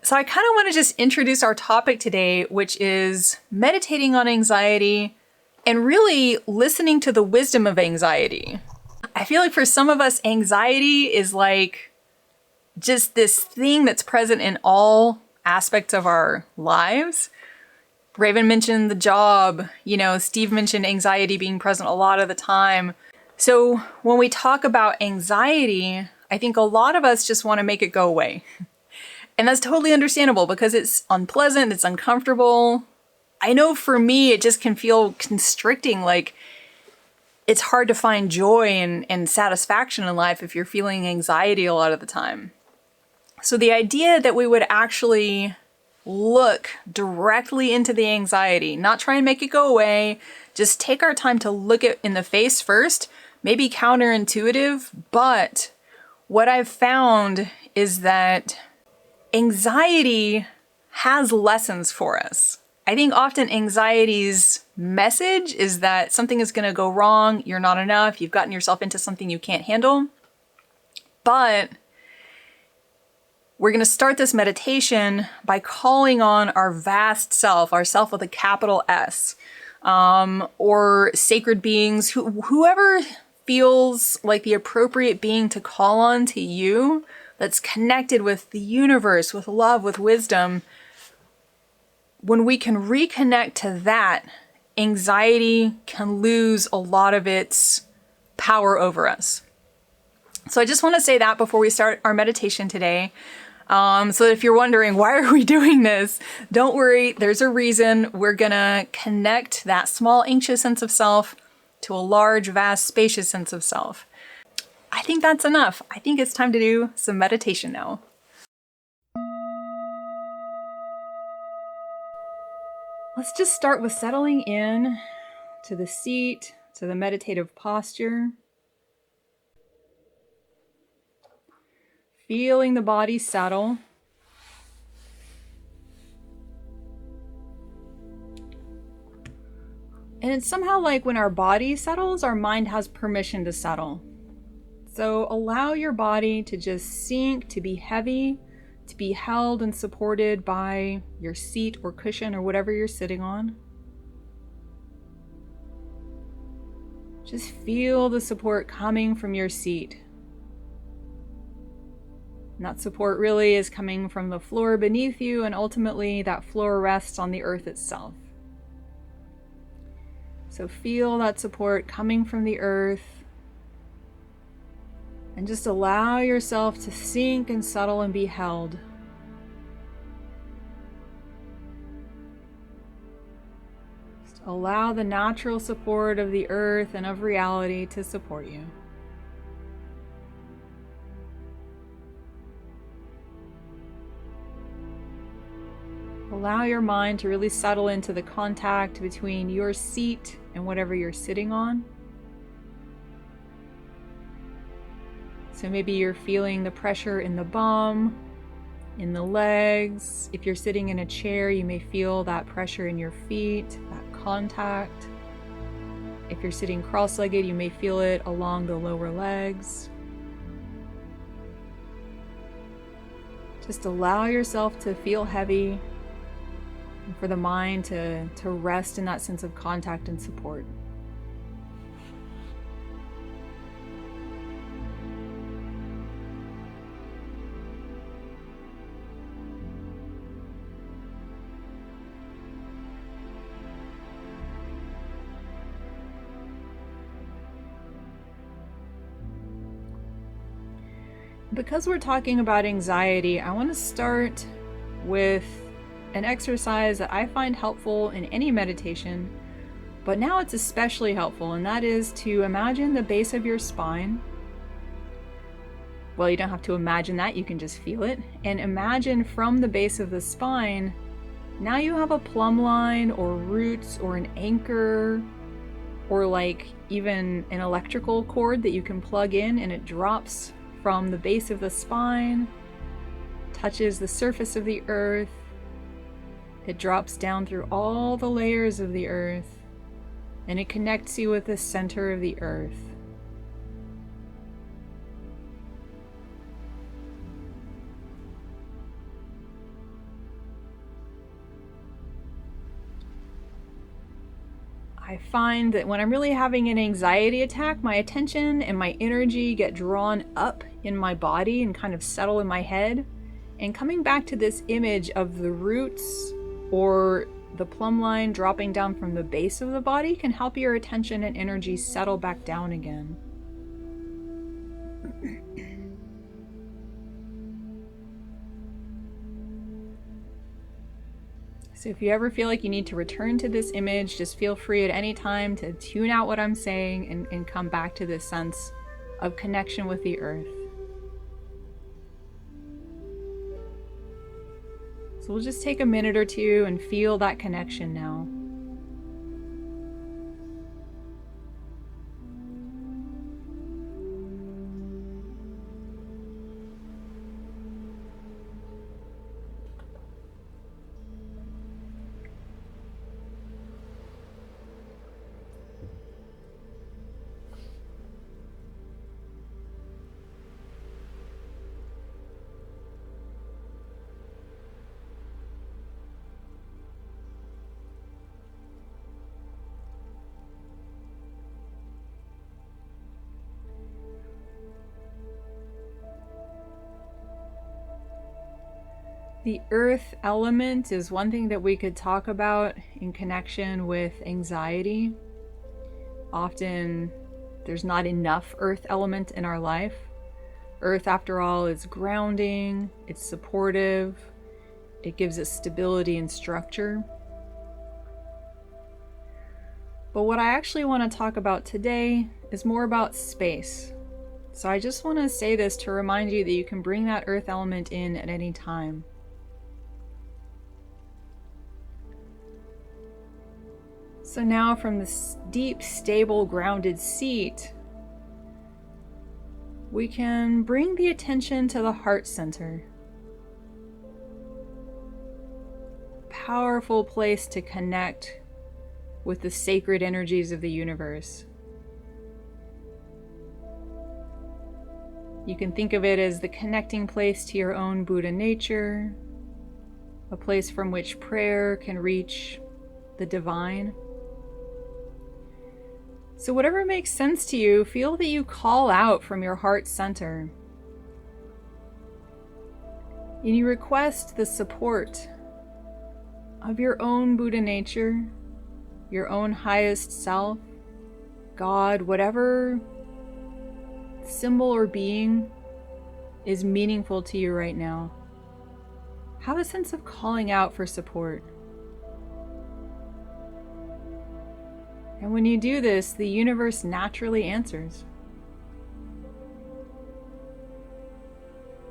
So I kind of want to just introduce our topic today, which is meditating on anxiety and really listening to the wisdom of anxiety. I feel like for some of us, anxiety is like just this thing that's present in all aspects of our lives. Raven mentioned the job, Steve mentioned anxiety being present a lot of the time. So when we talk about anxiety, I think a lot of us just want to make it go away. And that's totally understandable because it's unpleasant, it's uncomfortable. I know for me, it just can feel constricting, like it's hard to find joy and satisfaction in life if you're feeling anxiety a lot of the time. So the idea that we would actually look directly into the anxiety, not try and make it go away, just take our time to look it in the face first, maybe counterintuitive, but what I've found is that anxiety has lessons for us. I think often anxiety's message is that something is going to go wrong, you're not enough, you've gotten yourself into something you can't handle. But we're going to start this meditation by calling on our vast self, our self with a capital S, or sacred beings, whoever feels like the appropriate being to call on to you, that's connected with the universe, with love, with wisdom. When we can reconnect to that, anxiety can lose a lot of its power over us. So I just want to say that before we start our meditation today. So that if you're wondering, why are we doing this? Don't worry, there's a reason. We're going to connect that small, anxious sense of self to a large, vast, spacious sense of self. I think that's enough. I think it's time to do some meditation now. Let's just start with settling in to the seat, to the meditative posture. Feeling the body settle. And it's somehow like when our body settles, our mind has permission to settle. So allow your body to just sink, to be heavy, to be held and supported by your seat or cushion or whatever you're sitting on. Just feel the support coming from your seat. And that support really is coming from the floor beneath you, and ultimately that floor rests on the earth itself. So feel that support coming from the earth. And just allow yourself to sink and settle and be held. Just allow the natural support of the earth and of reality to support you. Allow your mind to really settle into the contact between your seat and whatever you're sitting on. So maybe you're feeling the pressure in the bum, in the legs. If you're sitting in a chair, you may feel that pressure in your feet, that contact. If you're sitting cross-legged, you may feel it along the lower legs. Just allow yourself to feel heavy and for the mind to rest in that sense of contact and support. Because we're talking about anxiety, I want to start with an exercise that I find helpful in any meditation, but now it's especially helpful, and that is to imagine the base of your spine. Well, you don't have to imagine that, you can just feel it. And imagine from the base of the spine, now you have a plumb line or roots or an anchor or like even an electrical cord that you can plug in, and it drops from the base of the spine, touches the surface of the earth. It drops down through all the layers of the earth, and it connects you with the center of the earth. I find that when I'm really having an anxiety attack, my attention and my energy get drawn up in my body and kind of settle in my head. And coming back to this image of the roots or the plumb line dropping down from the base of the body can help your attention and energy settle back down again. So if you ever feel like you need to return to this image, just feel free at any time to tune out what I'm saying and come back to this sense of connection with the earth. So we'll just take a minute or two and feel that connection now. The earth element is one thing that we could talk about in connection with anxiety. Often there's not enough earth element in our life. Earth, after all, is grounding, it's supportive, it gives us stability and structure. But what I actually want to talk about today is more about space. So I just want to say this to remind you that you can bring that earth element in at any time. So now from this deep, stable, grounded seat, we can bring the attention to the heart center. Powerful place to connect with the sacred energies of the universe. You can think of it as the connecting place to your own Buddha nature, a place from which prayer can reach the divine. So whatever makes sense to you, feel that you call out from your heart center. And you request the support of your own Buddha nature, your own highest self, God, whatever symbol or being is meaningful to you right now. Have a sense of calling out for support. And when you do this, the universe naturally answers.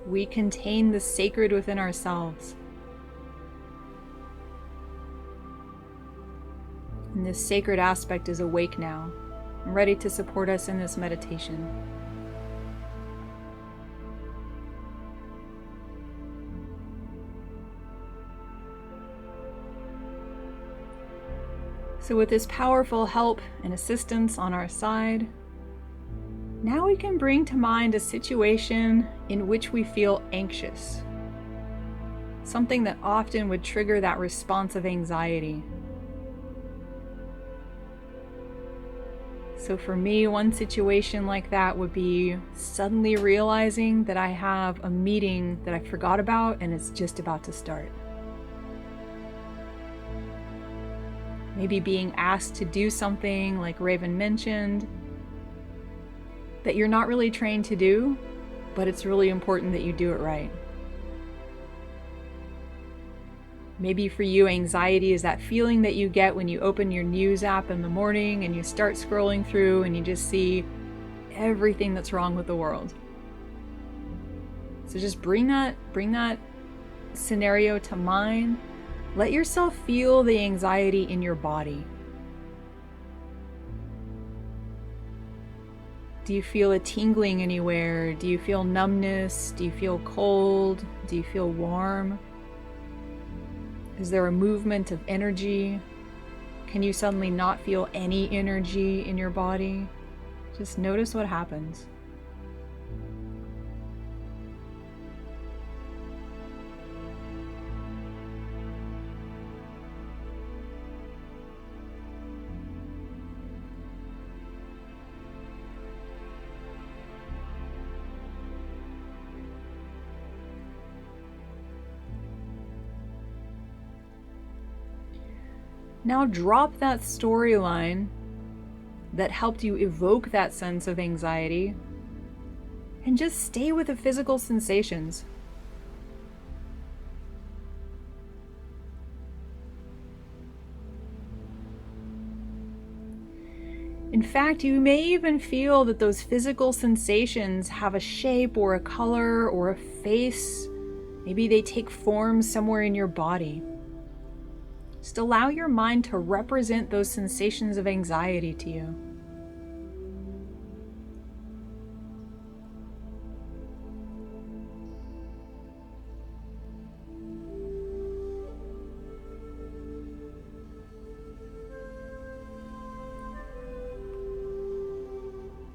We contain the sacred within ourselves. And this sacred aspect is awake now and ready to support us in this meditation. So with this powerful help and assistance on our side, now we can bring to mind a situation in which we feel anxious. Something that often would trigger that response of anxiety. So for me, one situation like that would be suddenly realizing that I have a meeting that I forgot about and it's just about to start. Maybe being asked to do something like Raven mentioned that you're not really trained to do, but it's really important that you do it right. Maybe for you, anxiety is that feeling that you get when you open your news app in the morning and you start scrolling through and you just see everything that's wrong with the world. So just bring that scenario to mind. Let yourself feel the anxiety in your body. Do you feel a tingling anywhere? Do you feel numbness? Do you feel cold? Do you feel warm? Is there a movement of energy? Can you suddenly not feel any energy in your body? Just notice what happens. Now drop that storyline that helped you evoke that sense of anxiety and just stay with the physical sensations. In fact, you may even feel that those physical sensations have a shape or a color or a face. Maybe they take form somewhere in your body. Just allow your mind to represent those sensations of anxiety to you.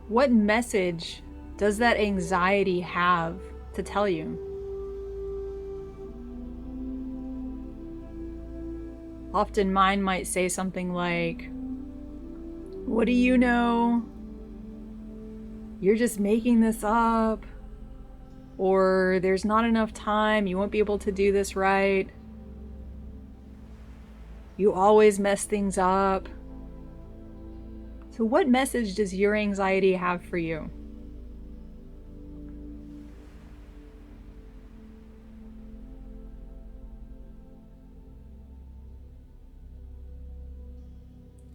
What message does that anxiety have to tell you? Often mine might say something like, "What do you know? You're just making this up." Or, "There's not enough time, you won't be able to do this right. You always mess things up." So what message does your anxiety have for you?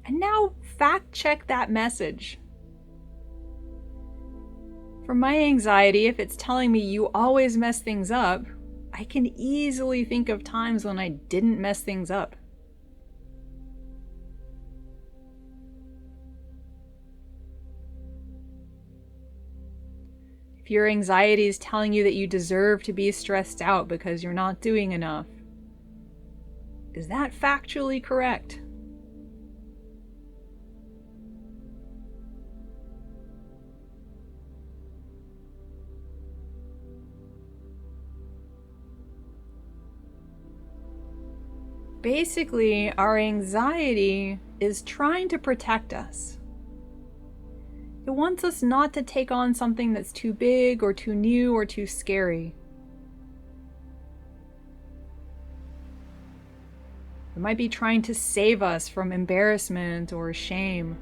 And now fact check that message. For my anxiety, if it's telling me you always mess things up, I can easily think of times when I didn't mess things up. If your anxiety is telling you that you deserve to be stressed out because you're not doing enough, is that factually correct? Basically, our anxiety is trying to protect us. It wants us not to take on something that's too big or too new or too scary. It might be trying to save us from embarrassment or shame.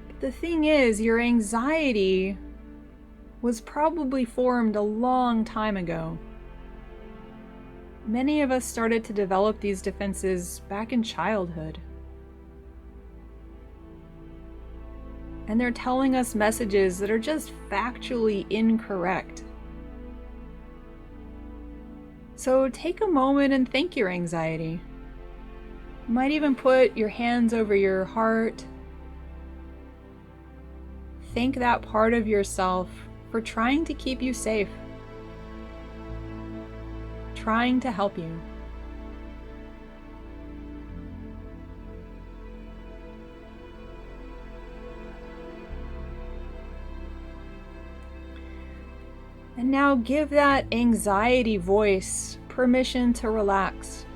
But the thing is, your anxiety was probably formed a long time ago. Many of us started to develop these defenses back in childhood. And they're telling us messages that are just factually incorrect. So take a moment and thank your anxiety. You might even put your hands over your heart. Thank that part of yourself for trying to keep you safe, trying to help you. And now give that anxiety voice permission to relax.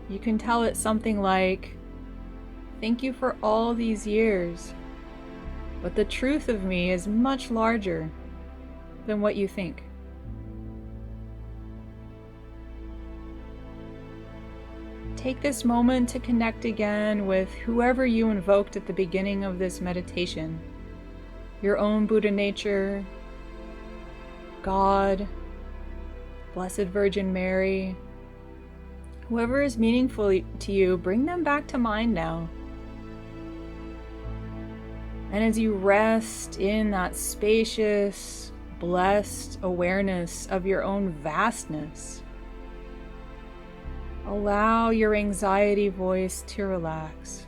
You can tell it something like, "Thank you for all these years, but the truth of me is much larger than what you think." Take this moment to connect again with whoever you invoked at the beginning of this meditation. Your own Buddha nature, God, Blessed Virgin Mary. Whoever is meaningful to you, bring them back to mind now. And as you rest in that spacious, blessed awareness of your own vastness, allow your anxiety voice to relax.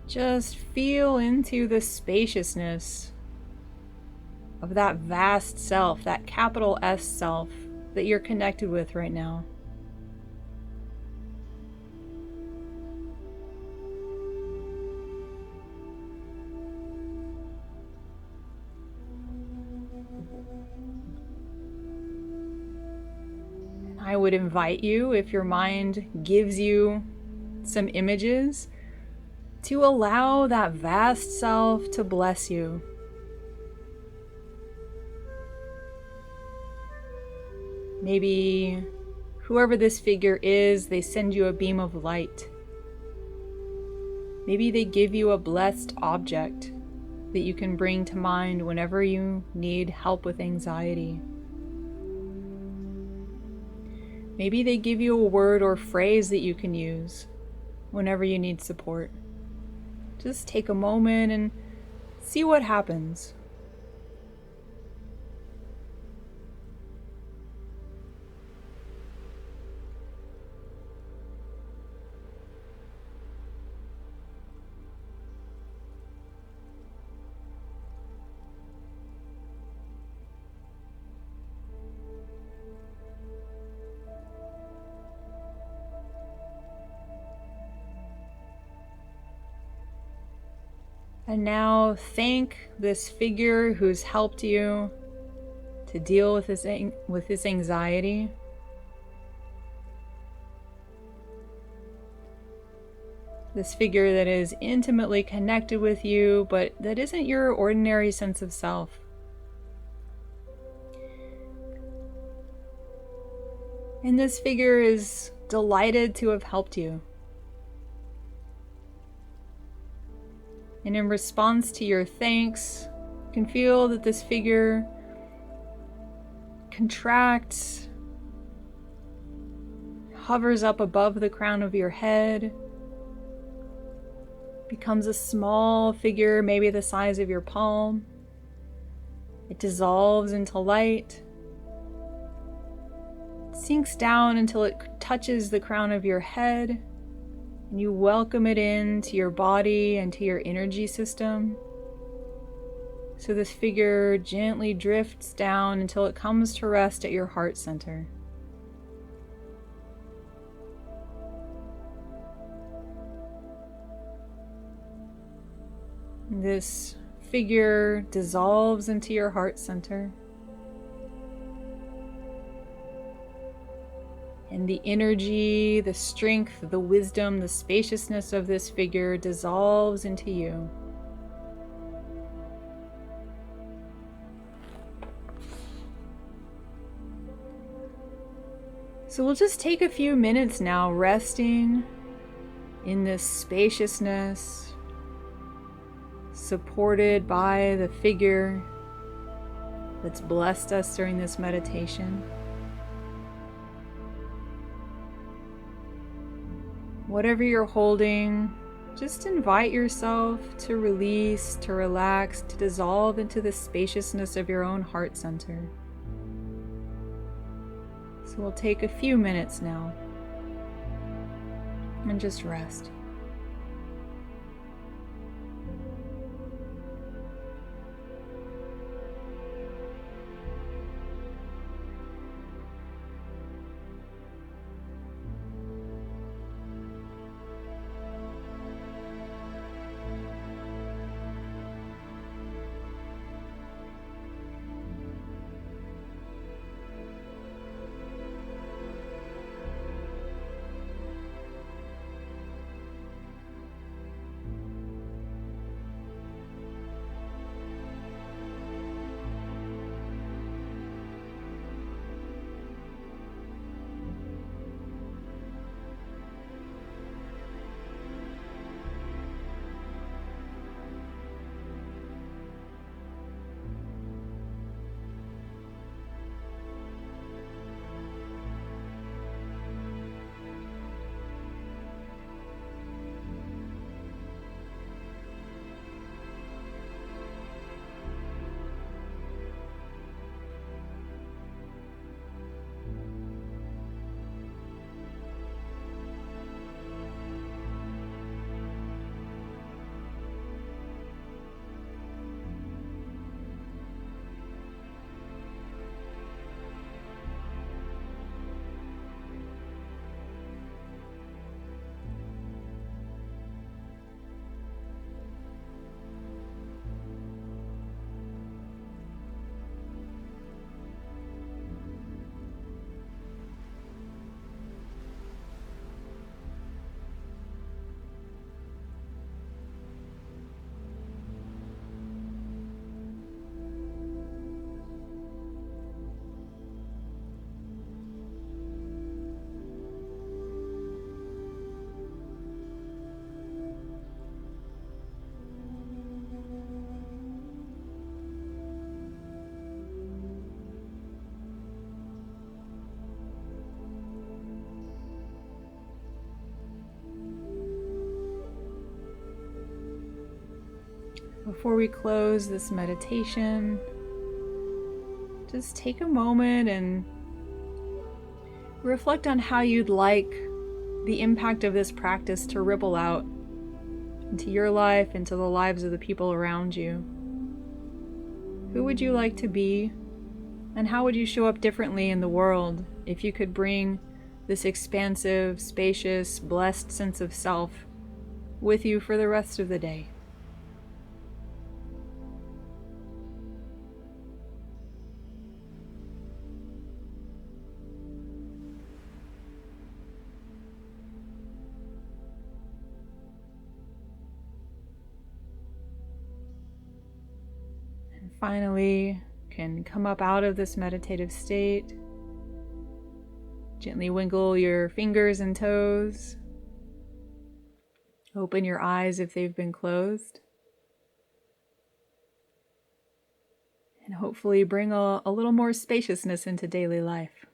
Just feel into the spaciousness of that vast self, that capital S self that you're connected with right now. I would invite you, if your mind gives you some images, to allow that vast self to bless you. Maybe whoever this figure is, they send you a beam of light. Maybe they give you a blessed object that you can bring to mind whenever you need help with anxiety. Maybe they give you a word or phrase that you can use whenever you need support. Just take a moment and see what happens. And now thank this figure who's helped you to deal with this anxiety. This figure that is intimately connected with you, but that isn't your ordinary sense of self. And this figure is delighted to have helped you. And in response to your thanks, you can feel that this figure contracts, hovers up above the crown of your head, becomes a small figure, maybe the size of your palm. It dissolves into light, sinks down until it touches the crown of your head, and you welcome it into your body and to your energy system. So this figure gently drifts down until it comes to rest at your heart center. This figure dissolves into your heart center. And the energy, the strength, the wisdom, the spaciousness of this figure dissolves into you. So we'll just take a few minutes now resting in this spaciousness, supported by the figure that's blessed us during this meditation. Whatever you're holding, just invite yourself to release, to relax, to dissolve into the spaciousness of your own heart center. So we'll take a few minutes now and just rest. Before we close this meditation, just take a moment and reflect on how you'd like the impact of this practice to ripple out into your life, into the lives of the people around you. Who would you like to be, and how would you show up differently in the world if you could bring this expansive, spacious, blessed sense of self with you for the rest of the day? And finally, can come up out of this meditative state. Gently wiggle your fingers and toes. Open your eyes if they've been closed. And hopefully bring a little more spaciousness into daily life.